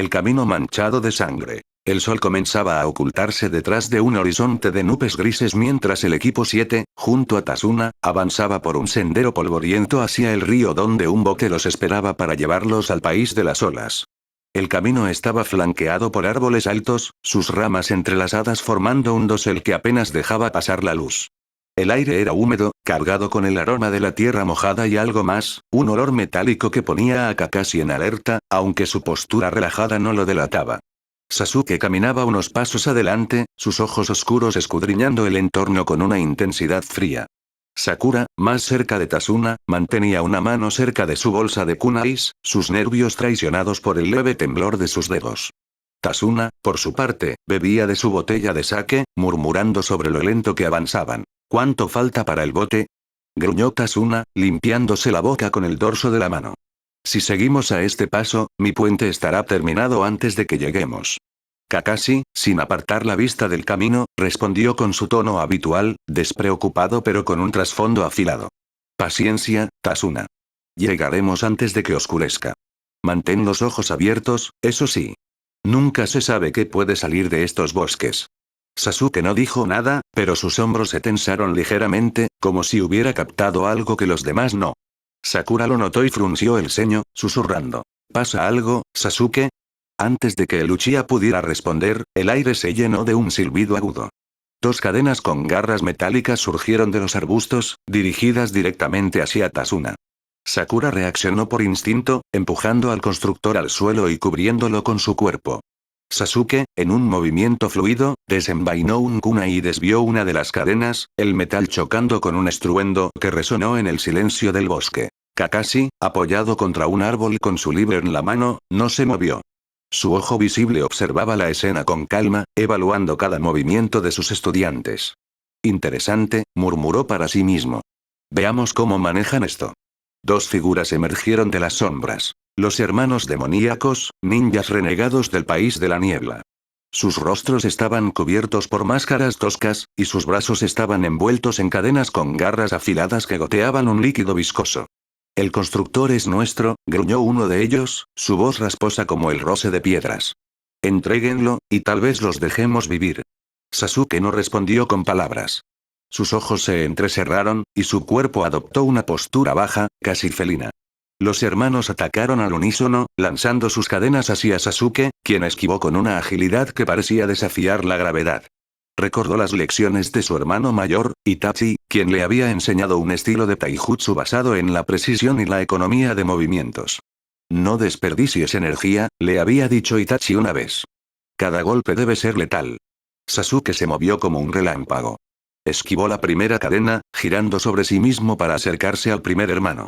El camino manchado de sangre. El sol comenzaba a ocultarse detrás de un horizonte de nubes grises mientras el equipo 7, junto a Tasuna, avanzaba por un sendero polvoriento hacia el río donde un bote los esperaba para llevarlos al país de las olas. El camino estaba flanqueado por árboles altos, sus ramas entrelazadas formando un dosel que apenas dejaba pasar la luz. El aire era húmedo, cargado con el aroma de la tierra mojada y algo más, un olor metálico que ponía a Kakashi en alerta, aunque su postura relajada no lo delataba. Sasuke caminaba unos pasos adelante, sus ojos oscuros escudriñando el entorno con una intensidad fría. Sakura, más cerca de Tasuna, mantenía una mano cerca de su bolsa de kunais, sus nervios traicionados por el leve temblor de sus dedos. Tasuna, por su parte, bebía de su botella de sake, murmurando sobre lo lento que avanzaban. ¿Cuánto falta para el bote? Gruñó Tasuna, limpiándose la boca con el dorso de la mano. Si seguimos a este paso, mi puente estará terminado antes de que lleguemos. Kakashi, sin apartar la vista del camino, respondió con su tono habitual, despreocupado pero con un trasfondo afilado. Paciencia, Tasuna. Llegaremos antes de que oscurezca. Mantén los ojos abiertos, eso sí. Nunca se sabe qué puede salir de estos bosques. Sasuke no dijo nada, pero sus hombros se tensaron ligeramente, como si hubiera captado algo que los demás no. Sakura lo notó y frunció el ceño, susurrando. ¿Pasa algo, Sasuke? Antes de que el Uchiha pudiera responder, el aire se llenó de un silbido agudo. Dos cadenas con garras metálicas surgieron de los arbustos, dirigidas directamente hacia Tasuna. Sakura reaccionó por instinto, empujando al constructor al suelo y cubriéndolo con su cuerpo. Sasuke, en un movimiento fluido, desenvainó un kunai y desvió una de las cadenas, el metal chocando con un estruendo que resonó en el silencio del bosque. Kakashi, apoyado contra un árbol con su libro en la mano, no se movió. Su ojo visible observaba la escena con calma, evaluando cada movimiento de sus estudiantes. Interesante, murmuró para sí mismo. Veamos cómo manejan esto. Dos figuras emergieron de las sombras. Los hermanos demoníacos, ninjas renegados del país de la niebla. Sus rostros estaban cubiertos por máscaras toscas, y sus brazos estaban envueltos en cadenas con garras afiladas que goteaban un líquido viscoso. El constructor es nuestro, gruñó uno de ellos, su voz rasposa como el roce de piedras. Entréguenlo, y tal vez los dejemos vivir. Sasuke no respondió con palabras. Sus ojos se entrecerraron, y su cuerpo adoptó una postura baja, casi felina. Los hermanos atacaron al unísono, lanzando sus cadenas hacia Sasuke, quien esquivó con una agilidad que parecía desafiar la gravedad. Recordó las lecciones de su hermano mayor, Itachi, quien le había enseñado un estilo de taijutsu basado en la precisión y la economía de movimientos. No desperdicies energía, le había dicho Itachi una vez. Cada golpe debe ser letal. Sasuke se movió como un relámpago. Esquivó la primera cadena, girando sobre sí mismo para acercarse al primer hermano.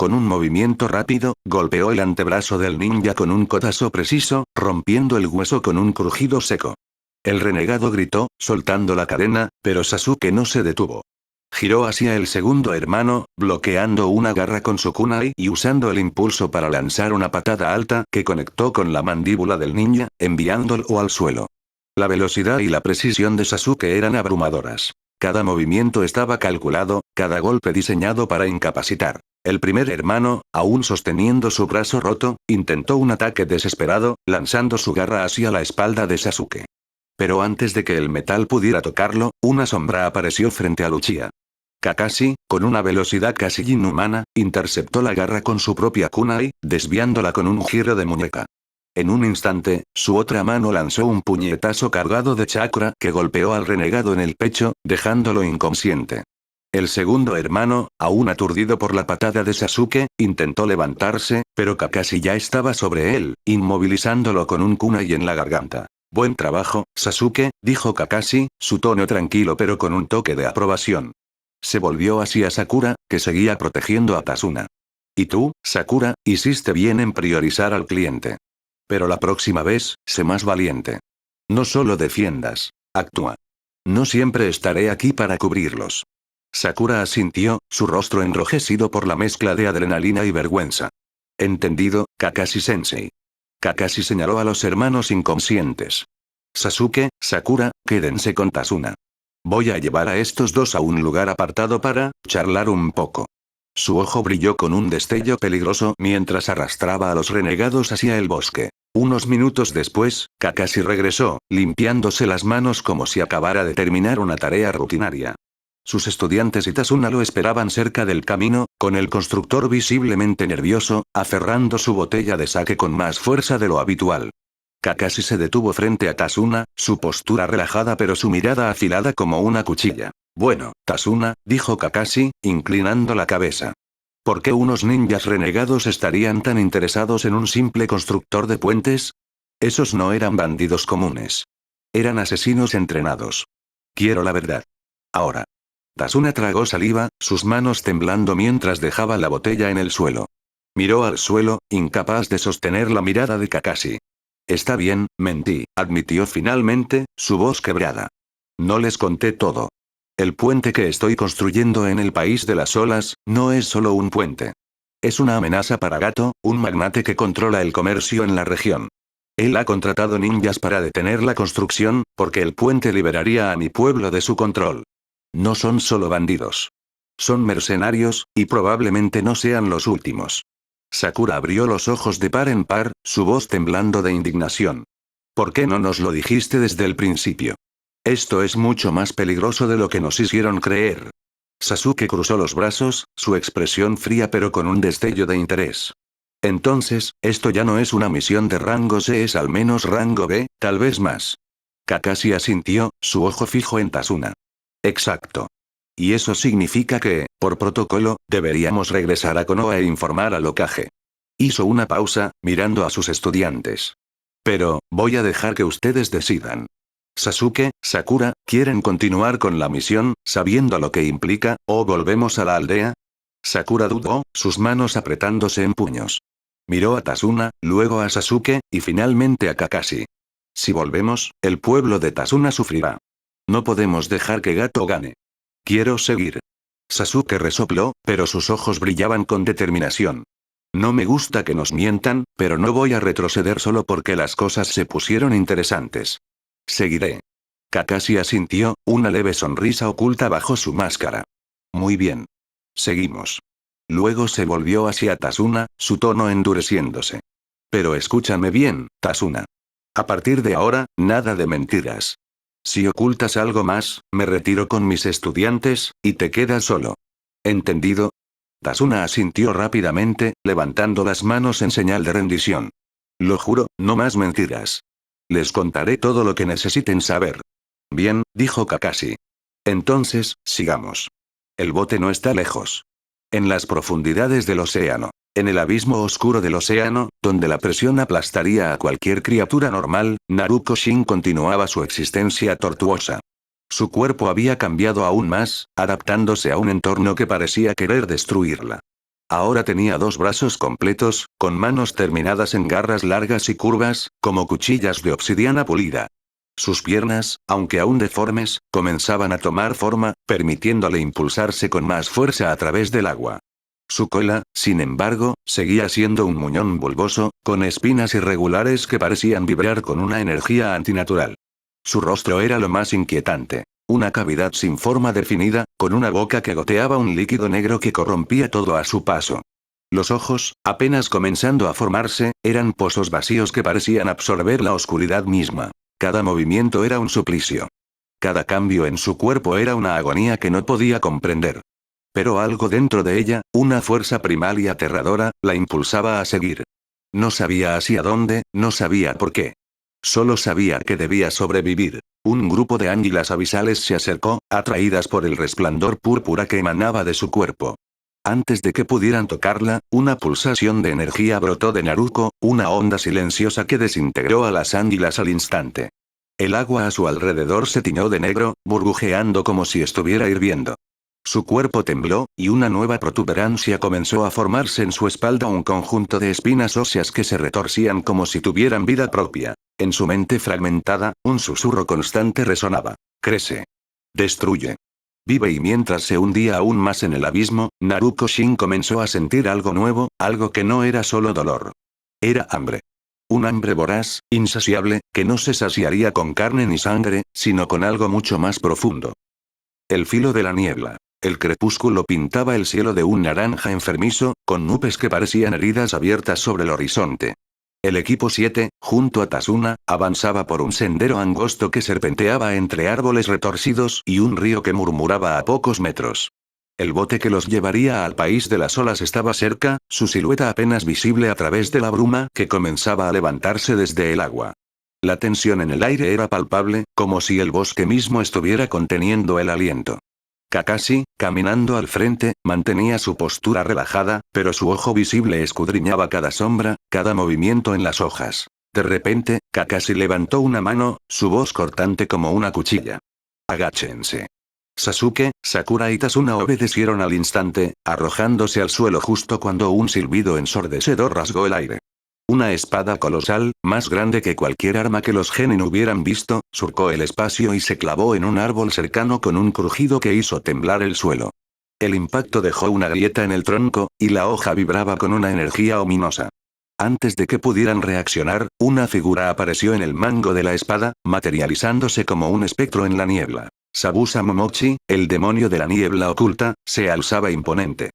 Con un movimiento rápido, golpeó el antebrazo del ninja con un codazo preciso, rompiendo el hueso con un crujido seco. El renegado gritó, soltando la cadena, pero Sasuke no se detuvo. Giró hacia el segundo hermano, bloqueando una garra con su kunai y usando el impulso para lanzar una patada alta que conectó con la mandíbula del ninja, enviándolo al suelo. La velocidad y la precisión de Sasuke eran abrumadoras. Cada movimiento estaba calculado, cada golpe diseñado para incapacitar. El primer hermano, aún sosteniendo su brazo roto, intentó un ataque desesperado, lanzando su garra hacia la espalda de Sasuke. Pero antes de que el metal pudiera tocarlo, una sombra apareció frente a Uchiha. Kakashi, con una velocidad casi inhumana, interceptó la garra con su propia kunai, desviándola con un giro de muñeca. En un instante, su otra mano lanzó un puñetazo cargado de chakra que golpeó al renegado en el pecho, dejándolo inconsciente. El segundo hermano, aún aturdido por la patada de Sasuke, intentó levantarse, pero Kakashi ya estaba sobre él, inmovilizándolo con un kunai en la garganta. Buen trabajo, Sasuke, dijo Kakashi, su tono tranquilo pero con un toque de aprobación. Se volvió hacia Sakura, que seguía protegiendo a Tasuna. Y tú, Sakura, hiciste bien en priorizar al cliente. Pero la próxima vez, sé más valiente. No solo defiendas, actúa. No siempre estaré aquí para cubrirlos. Sakura asintió, su rostro enrojecido por la mezcla de adrenalina y vergüenza. Entendido, Kakashi-sensei. Kakashi señaló a los hermanos inconscientes. Sasuke, Sakura, quédense con Tasuna. Voy a llevar a estos dos a un lugar apartado para charlar un poco. Su ojo brilló con un destello peligroso mientras arrastraba a los renegados hacia el bosque. Unos minutos después, Kakashi regresó, limpiándose las manos como si acabara de terminar una tarea rutinaria. Sus estudiantes y Tasuna lo esperaban cerca del camino, con el constructor visiblemente nervioso, aferrando su botella de sake con más fuerza de lo habitual. Kakashi se detuvo frente a Tasuna, su postura relajada pero su mirada afilada como una cuchilla. Bueno, Tasuna, dijo Kakashi, inclinando la cabeza. ¿Por qué unos ninjas renegados estarían tan interesados en un simple constructor de puentes? Esos no eran bandidos comunes. Eran asesinos entrenados. Quiero la verdad. Ahora. Tasuna tragó saliva, sus manos temblando mientras dejaba la botella en el suelo. Miró al suelo, incapaz de sostener la mirada de Kakashi. Está bien, mentí, admitió finalmente, su voz quebrada. No les conté todo. El puente que estoy construyendo en el país de las olas, no es solo un puente. Es una amenaza para Gato, un magnate que controla el comercio en la región. Él ha contratado ninjas para detener la construcción, porque el puente liberaría a mi pueblo de su control. No son solo bandidos. Son mercenarios, y probablemente no sean los últimos. Sakura abrió los ojos de par en par, su voz temblando de indignación. ¿Por qué no nos lo dijiste desde el principio? Esto es mucho más peligroso de lo que nos hicieron creer. Sasuke cruzó los brazos, su expresión fría pero con un destello de interés. Entonces, esto ya no es una misión de rango C, es al menos rango B, tal vez más. Kakashi asintió, su ojo fijo en Tasuna. Exacto. Y eso significa que, por protocolo, deberíamos regresar a Konoha e informar al Hokage. Hizo una pausa, mirando a sus estudiantes. Pero, voy a dejar que ustedes decidan. Sasuke, Sakura, ¿quieren continuar con la misión, sabiendo lo que implica, o volvemos a la aldea? Sakura dudó, sus manos apretándose en puños. Miró a Tasuna, luego a Sasuke, y finalmente a Kakashi. Si volvemos, el pueblo de Tasuna sufrirá. No podemos dejar que Gato gane. Quiero seguir. Sasuke resopló, pero sus ojos brillaban con determinación. No me gusta que nos mientan, pero no voy a retroceder solo porque las cosas se pusieron interesantes. Seguiré. Kakashi asintió, una leve sonrisa oculta bajo su máscara. Muy bien. Seguimos. Luego se volvió hacia Tasuna, su tono endureciéndose. Pero escúchame bien, Tasuna. A partir de ahora, nada de mentiras. Si ocultas algo más, me retiro con mis estudiantes, y te quedas solo. ¿Entendido? Tasuna asintió rápidamente, levantando las manos en señal de rendición. Lo juro, no más mentiras. Les contaré todo lo que necesiten saber. Bien, dijo Kakashi. Entonces, sigamos. El bote no está lejos. En las profundidades del océano. En el abismo oscuro del océano, donde la presión aplastaría a cualquier criatura normal, Naruto Shin continuaba su existencia tortuosa. Su cuerpo había cambiado aún más, adaptándose a un entorno que parecía querer destruirla. Ahora tenía dos brazos completos, con manos terminadas en garras largas y curvas, como cuchillas de obsidiana pulida. Sus piernas, aunque aún deformes, comenzaban a tomar forma, permitiéndole impulsarse con más fuerza a través del agua. Su cola, sin embargo, seguía siendo un muñón bulboso, con espinas irregulares que parecían vibrar con una energía antinatural. Su rostro era lo más inquietante. Una cavidad sin forma definida, con una boca que goteaba un líquido negro que corrompía todo a su paso. Los ojos, apenas comenzando a formarse, eran pozos vacíos que parecían absorber la oscuridad misma. Cada movimiento era un suplicio. Cada cambio en su cuerpo era una agonía que no podía comprender. Pero algo dentro de ella, una fuerza primal y aterradora, la impulsaba a seguir. No sabía hacia dónde, no sabía por qué. Solo sabía que debía sobrevivir. Un grupo de águilas abisales se acercó, atraídas por el resplandor púrpura que emanaba de su cuerpo. Antes de que pudieran tocarla, una pulsación de energía brotó de Naruto, una onda silenciosa que desintegró a las águilas al instante. El agua a su alrededor se tiñó de negro, burbujeando como si estuviera hirviendo. Su cuerpo tembló, y una nueva protuberancia comenzó a formarse en su espalda, un conjunto de espinas óseas que se retorcían como si tuvieran vida propia. En su mente fragmentada, un susurro constante resonaba. Crece. Destruye. Vive. Y mientras se hundía aún más en el abismo, Naruto Shin comenzó a sentir algo nuevo, algo que no era solo dolor. Era hambre. Un hambre voraz, insaciable, que no se saciaría con carne ni sangre, sino con algo mucho más profundo. El filo de la niebla. El crepúsculo pintaba el cielo de un naranja enfermizo, con nubes que parecían heridas abiertas sobre el horizonte. El equipo 7, junto a Tasuna, avanzaba por un sendero angosto que serpenteaba entre árboles retorcidos y un río que murmuraba a pocos metros. El bote que los llevaría al país de las olas estaba cerca, su silueta apenas visible a través de la bruma que comenzaba a levantarse desde el agua. La tensión en el aire era palpable, como si el bosque mismo estuviera conteniendo el aliento. Kakashi, caminando al frente, mantenía su postura relajada, pero su ojo visible escudriñaba cada sombra, cada movimiento en las hojas. De repente, Kakashi levantó una mano, su voz cortante como una cuchilla. Agáchense. Sasuke, Sakura y Tasuna obedecieron al instante, arrojándose al suelo justo cuando un silbido ensordecedor rasgó el aire. Una espada colosal, más grande que cualquier arma que los genin hubieran visto, surcó el espacio y se clavó en un árbol cercano con un crujido que hizo temblar el suelo. El impacto dejó una grieta en el tronco, y la hoja vibraba con una energía ominosa. Antes de que pudieran reaccionar, una figura apareció en el mango de la espada, materializándose como un espectro en la niebla. Sabusa Momochi, el demonio de la niebla oculta, se alzaba imponente.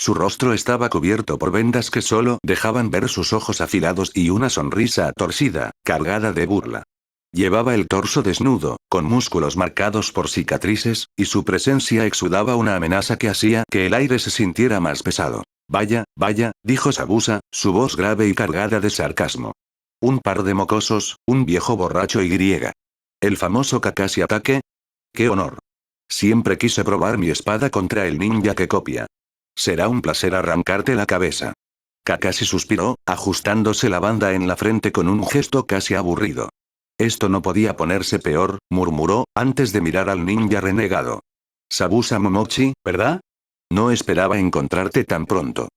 Su rostro estaba cubierto por vendas que solo dejaban ver sus ojos afilados y una sonrisa torcida, cargada de burla. Llevaba el torso desnudo, con músculos marcados por cicatrices, y su presencia exudaba una amenaza que hacía que el aire se sintiera más pesado. Vaya, vaya, dijo Sabusa, su voz grave y cargada de sarcasmo. Un par de mocosos, un viejo borracho y griega. ¿El famoso Kakashi ataque? ¡Qué honor! Siempre quise probar mi espada contra el ninja que copia. Será un placer arrancarte la cabeza. Kakashi suspiró, ajustándose la banda en la frente con un gesto casi aburrido. Esto no podía ponerse peor, murmuró, antes de mirar al ninja renegado. Sabusa Momochi, ¿verdad? No esperaba encontrarte tan pronto.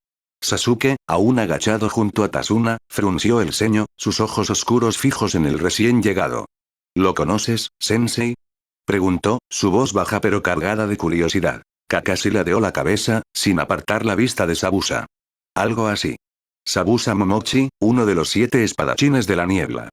Sasuke, aún agachado junto a Tasuna, frunció el ceño, sus ojos oscuros fijos en el recién llegado. ¿Lo conoces, sensei? Preguntó, su voz baja pero cargada de curiosidad. Kakashi ladeó la cabeza, sin apartar la vista de Sabusa. Algo así. Sabusa Momochi, uno de los 7 espadachines de la niebla.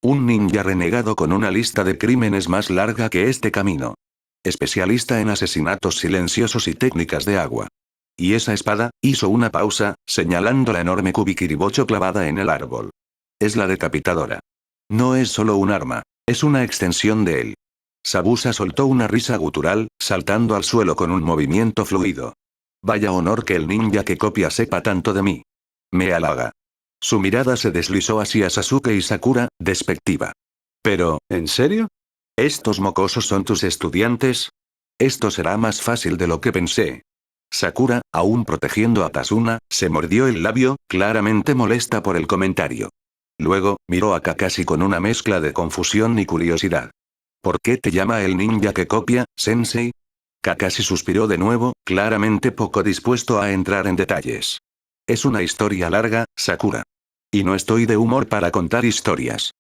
Un ninja renegado con una lista de crímenes más larga que este camino. Especialista en asesinatos silenciosos y técnicas de agua. Y esa espada, hizo una pausa, señalando la enorme Kubikiribocho clavada en el árbol. Es la decapitadora. No es solo un arma, es una extensión de él. Sabusa soltó una risa gutural, saltando al suelo con un movimiento fluido. Vaya honor que el ninja que copia sepa tanto de mí. Me halaga. Su mirada se deslizó hacia Sasuke y Sakura, despectiva. Pero, ¿en serio? ¿Estos mocosos son tus estudiantes? Esto será más fácil de lo que pensé. Sakura, aún protegiendo a Tasuna, se mordió el labio, claramente molesta por el comentario. Luego, miró a Kakashi con una mezcla de confusión y curiosidad. ¿Por qué te llama el ninja que copia, sensei? Kakashi suspiró de nuevo, claramente poco dispuesto a entrar en detalles. Es una historia larga, Sakura. Y no estoy de humor para contar historias.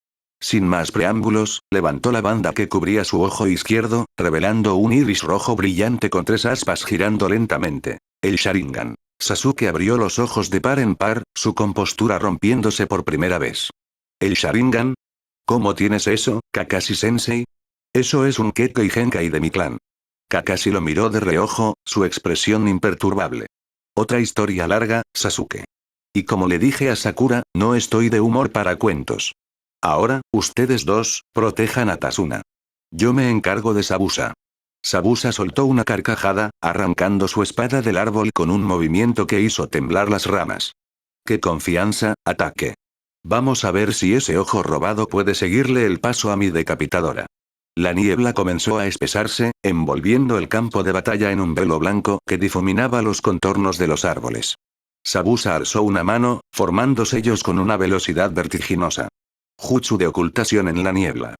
Sin más preámbulos, levantó la banda que cubría su ojo izquierdo, revelando un iris rojo brillante con 3 aspas girando lentamente. El Sharingan. Sasuke abrió los ojos de par en par, su compostura rompiéndose por primera vez. ¿El Sharingan? ¿Cómo tienes eso, Kakashi-sensei? Eso es un Kekkei Genkai de mi clan. Kakashi lo miró de reojo, su expresión imperturbable. Otra historia larga, Sasuke. Y como le dije a Sakura, no estoy de humor para cuentos. Ahora, ustedes dos, protejan a Tasuna. Yo me encargo de Sabusa. Sabusa soltó una carcajada, arrancando su espada del árbol con un movimiento que hizo temblar las ramas. ¡Qué confianza, ataque! Vamos a ver si ese ojo robado puede seguirle el paso a mi decapitadora. La niebla comenzó a espesarse, envolviendo el campo de batalla en un velo blanco que difuminaba los contornos de los árboles. Sabusa alzó una mano, formando sellos con una velocidad vertiginosa. Jutsu de ocultación en la niebla.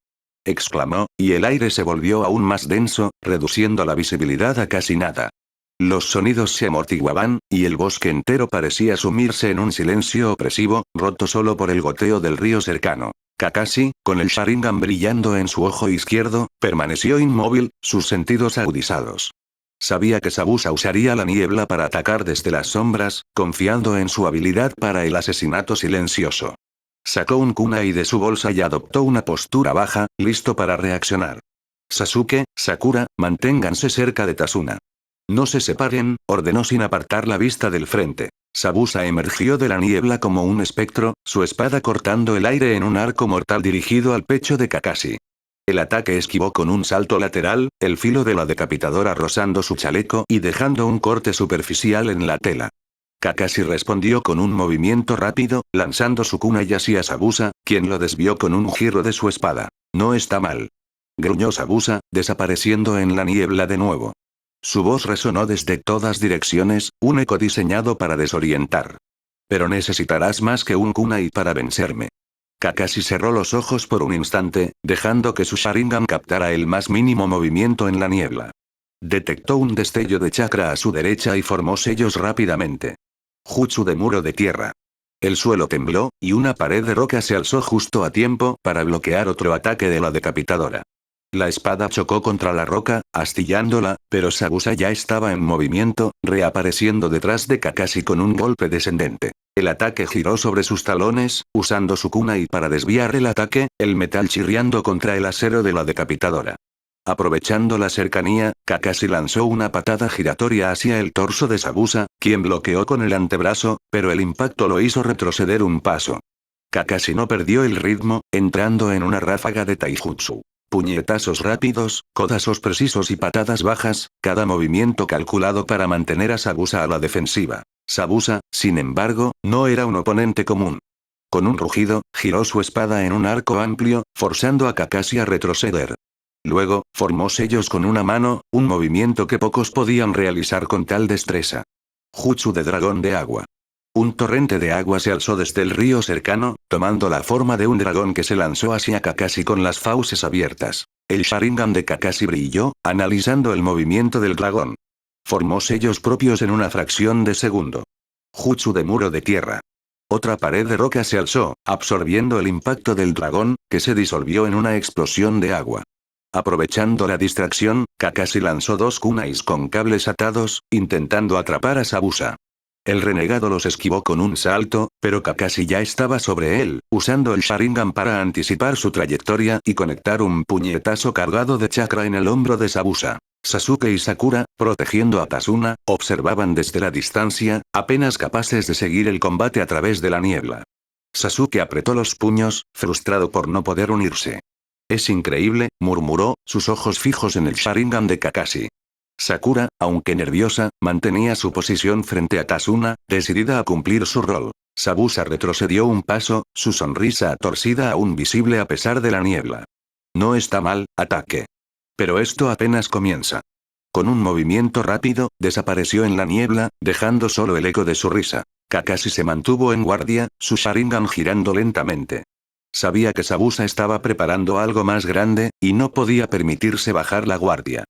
Exclamó, y el aire se volvió aún más denso, reduciendo la visibilidad a casi nada. Los sonidos se amortiguaban, y el bosque entero parecía sumirse en un silencio opresivo, roto solo por el goteo del río cercano. Kakashi, con el Sharingan brillando en su ojo izquierdo, permaneció inmóvil, sus sentidos agudizados. Sabía que Sabusa usaría la niebla para atacar desde las sombras, confiando en su habilidad para el asesinato silencioso. Sacó un kunai de su bolsa y adoptó una postura baja, listo para reaccionar. Sasuke, Sakura, manténganse cerca de Tasuna. No se separen, ordenó sin apartar la vista del frente. Sabusa emergió de la niebla como un espectro, su espada cortando el aire en un arco mortal dirigido al pecho de Kakashi. El ataque esquivó con un salto lateral, el filo de la decapitadora rozando su chaleco y dejando un corte superficial en la tela. Kakashi respondió con un movimiento rápido, lanzando su kunai hacia Sabusa, quien lo desvió con un giro de su espada. No está mal. Gruñó Sabusa, desapareciendo en la niebla de nuevo. Su voz resonó desde todas direcciones, un eco diseñado para desorientar. Pero necesitarás más que un kunai para vencerme. Kakashi cerró los ojos por un instante, dejando que su Sharingan captara el más mínimo movimiento en la niebla. Detectó un destello de chakra a su derecha y formó sellos rápidamente. Jutsu de muro de tierra. El suelo tembló, y una pared de roca se alzó justo a tiempo para bloquear otro ataque de la decapitadora. La espada chocó contra la roca, astillándola, pero Sabusa ya estaba en movimiento, reapareciendo detrás de Kakashi con un golpe descendente. El ataque giró sobre sus talones, usando su kunai para desviar el ataque, el metal chirriando contra el acero de la decapitadora. Aprovechando la cercanía, Kakashi lanzó una patada giratoria hacia el torso de Sabusa, quien bloqueó con el antebrazo, pero el impacto lo hizo retroceder un paso. Kakashi no perdió el ritmo, entrando en una ráfaga de taijutsu. Puñetazos rápidos, codazos precisos y patadas bajas, cada movimiento calculado para mantener a Sabusa a la defensiva. Sabusa, sin embargo, no era un oponente común. Con un rugido, giró su espada en un arco amplio, forzando a Kakashi a retroceder. Luego, formó sellos con una mano, un movimiento que pocos podían realizar con tal destreza. Jutsu de dragón de agua. Un torrente de agua se alzó desde el río cercano, tomando la forma de un dragón que se lanzó hacia Kakashi con las fauces abiertas. El Sharingan de Kakashi brilló, analizando el movimiento del dragón. Formó sellos propios en una fracción de segundo. Jutsu de muro de tierra. Otra pared de roca se alzó, absorbiendo el impacto del dragón, que se disolvió en una explosión de agua. Aprovechando la distracción, Kakashi lanzó dos kunais con cables atados, intentando atrapar a Sabusa. El renegado los esquivó con un salto, pero Kakashi ya estaba sobre él, usando el Sharingan para anticipar su trayectoria y conectar un puñetazo cargado de chakra en el hombro de Sabusa. Sasuke y Sakura, protegiendo a Tasuna, observaban desde la distancia, apenas capaces de seguir el combate a través de la niebla. Sasuke apretó los puños, frustrado por no poder unirse. Es increíble, murmuró, sus ojos fijos en el Sharingan de Kakashi. Sakura, aunque nerviosa, mantenía su posición frente a Tasuna, decidida a cumplir su rol. Sabusa retrocedió un paso, su sonrisa torcida aún visible a pesar de la niebla. No está mal, ataque. Pero esto apenas comienza. Con un movimiento rápido, desapareció en la niebla, dejando solo el eco de su risa. Kakashi se mantuvo en guardia, su Sharingan girando lentamente. Sabía que Sabusa estaba preparando algo más grande, y no podía permitirse bajar la guardia.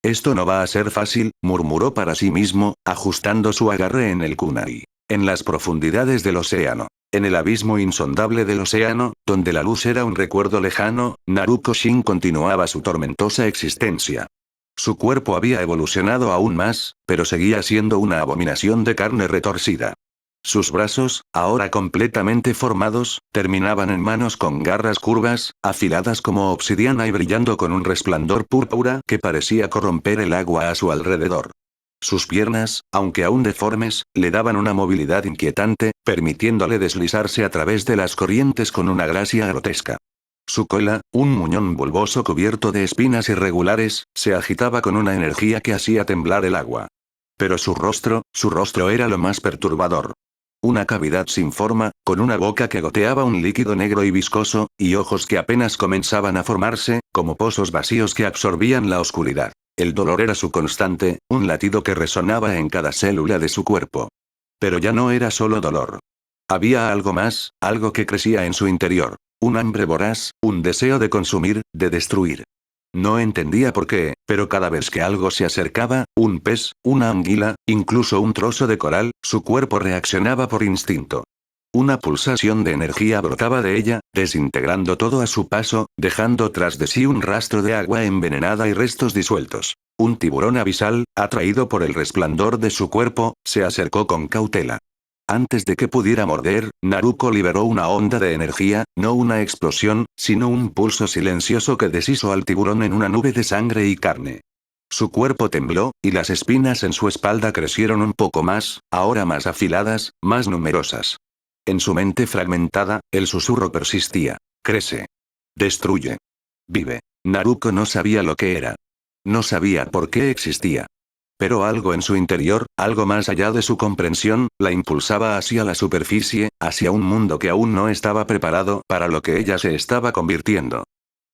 Esto no va a ser fácil, murmuró para sí mismo, ajustando su agarre en el kunai. En las profundidades del océano. En el abismo insondable del océano, donde la luz era un recuerdo lejano, Naruto Shin continuaba su tormentosa existencia. Su cuerpo había evolucionado aún más, pero seguía siendo una abominación de carne retorcida. Sus brazos, ahora completamente formados, terminaban en manos con garras curvas, afiladas como obsidiana y brillando con un resplandor púrpura que parecía corromper el agua a su alrededor. Sus piernas, aunque aún deformes, le daban una movilidad inquietante, permitiéndole deslizarse a través de las corrientes con una gracia grotesca. Su cola, un muñón bulboso cubierto de espinas irregulares, se agitaba con una energía que hacía temblar el agua. Pero su rostro era lo más perturbador. Una cavidad sin forma, con una boca que goteaba un líquido negro y viscoso, y ojos que apenas comenzaban a formarse, como pozos vacíos que absorbían la oscuridad. El dolor era su constante, un latido que resonaba en cada célula de su cuerpo. Pero ya no era solo dolor. Había algo más, algo que crecía en su interior. Un hambre voraz, un deseo de consumir, de destruir. No entendía por qué, pero cada vez que algo se acercaba, un pez, una anguila, incluso un trozo de coral, su cuerpo reaccionaba por instinto. Una pulsación de energía brotaba de ella, desintegrando todo a su paso, dejando tras de sí un rastro de agua envenenada y restos disueltos. Un tiburón abisal, atraído por el resplandor de su cuerpo, se acercó con cautela. Antes de que pudiera morder, Naruto liberó una onda de energía, no una explosión, sino un pulso silencioso que deshizo al tiburón en una nube de sangre y carne. Su cuerpo tembló, y las espinas en su espalda crecieron un poco más, ahora más afiladas, más numerosas. En su mente fragmentada, el susurro persistía. Crece. Destruye. Vive. Naruto no sabía lo que era. No sabía por qué existía. Pero algo en su interior, algo más allá de su comprensión, la impulsaba hacia la superficie, hacia un mundo que aún no estaba preparado para lo que ella se estaba convirtiendo.